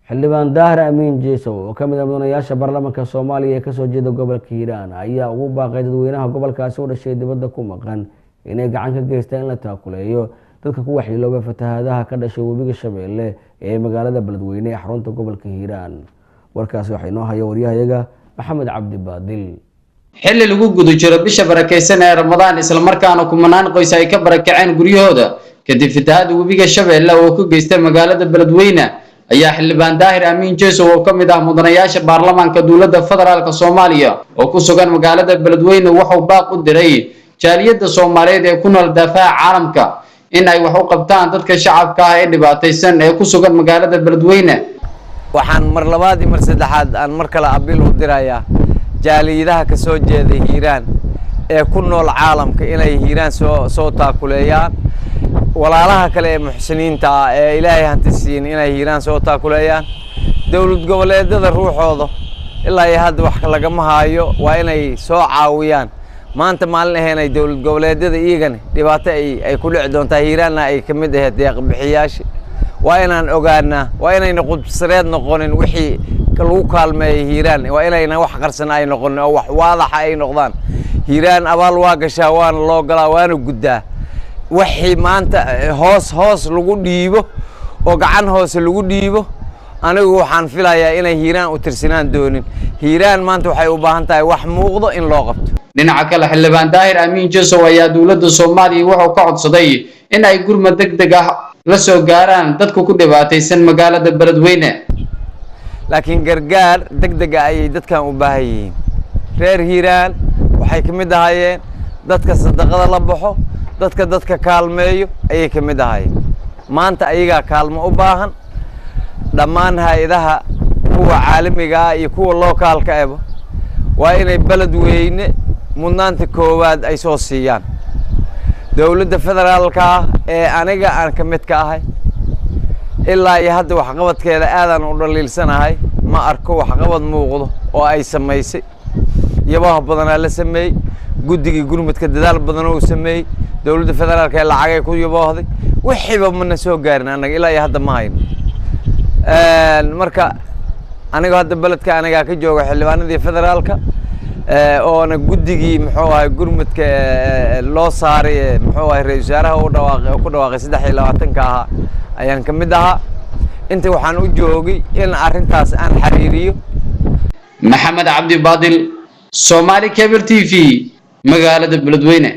xildhibaan Daahir Amiin Jeesow oo ka mid ah mudanayaasha baarlamaanka Soomaaliya ee ka soo jeeda gobolka Hiiraan ayaa ugu baaqay dadweynaha gobolkaasi u dhashay dibadda ku maqan inay gacan ka geystaan in la taakuleeyo dadka ku waxyeelooba fatahaadaha ka dhashay webiga Shabeelle ee magaalada Beledweyne ee xarunta gobolka Hiiraan. warkaasi waxa inoo haya wariyahayaga Maxamed Cabdi Baadil. xilli lagu gudo jiro bisha barakeysan ee Ramadaan isla markaana kumanaan qoys ay ka barakaceen guryahooda kadib fatahaada webiga Shabeelle oo ku geystay magaalada Beledweyne ayaa xildhibaan Daahir Amiin Jeesow oo ka mid ah mudanayaasha baarlamaanka dowladda federaalka Soomaaliya oo ku sugan magaalada Beledweyne wuxuu baaq u diray jaaliyadda Soomaaliyeed ee ku nool daafaha caalamka in ay wax u qabtaan dadka shacabka ah ee dhibaataysan ee ku sugan magaalada Beledweyne. waxaan mar labaad iyo mar saddexaad aan mar kale abiil u dirayaa jaaliyadaha ka soo jeeda Hiiraan ee ku nool caalamka inay Hiiraan soo taakuleeyaan walaalaha kale ee muxsiniinta ah ee Ilaahay hanti siin inay Hiiraan soo taakuleeyaan dawlad goboleedyada ruuxooda ilaa ay hadda wax laga mahaayo waa inay soo caawiyaan maanta maalin ahaynay dawlad goboleedyada iyagana dhibaato ay ku dhici doontaa Hiiraanna ay ka mid ahayd deeq bixiyaasha waa inaan ogaanaa waa inayna qudsareed noqonin wixii lagu kaalmeeyay Hiiraan waa inayna wax qarsan ay noqonin oo wax waadax ay noqdaan Hiiraan abaal waa gashaa waana loo galaa waana guddaa wixii maanta hoos lagu dhiibo oo gacan hoos lagu dhiibo anigu waxaan filayaa inay Hiiraan u tirsanaan doonin Hiiraan maanta waxay u baahan tahay wax muuqdo in loo qabto. dhinaca kale xildhibaan Daahir Amiin Jeesow ayaa dowladda Soomaaliya wuxuu ka codsaday in ay gurmad degdeg ah la soo gaaraan dadku ku dhibaataysan magaalada Beledweyne laakiin gargaar degdeg ah ay dadkan u baahan yihiin reer Hiiraan waxay ka mid ahaayeen dadka sadaqada la baxo dadka kaalmeeyo ayay ka mid ahaayeen maanta ayaga kaalmo u baahan dhammaan hay'adaha kuwa caalamiga ah iyo kuwa localka ah waa inay Beledweyne mudnaanta koowaad ay soo siiyaan dawladda federaalka ee aniga aan ka mid ka ahay ilaa iyo hadda wax qabadkeeda aadan u dhaliilsanahay ma arko wax qabad muuqdo oo ay sameysay yabaha badan la sameeyay guddiga gurmadka dadaal badan oo sameeyay dawladda federaalka ee lacag ku yaboohday wixiiba mana soo gaarin anaga ilaa iyo hadda ma hayno marka aniga hadda beledka aniga ka jooga xildhibaanadii federaalka oo ana guddigii muxuu ahay gurmadka loo saaray muxuu ahay ra'iisul wasaaraha ku dhawaaqay 23 aha ayaan ka mid ahaa inta waxaan u joogay in arintaas aan xiriiriyo. Maxamed Cabdi Baadil Somali Cable TV magaalada Beledweyne.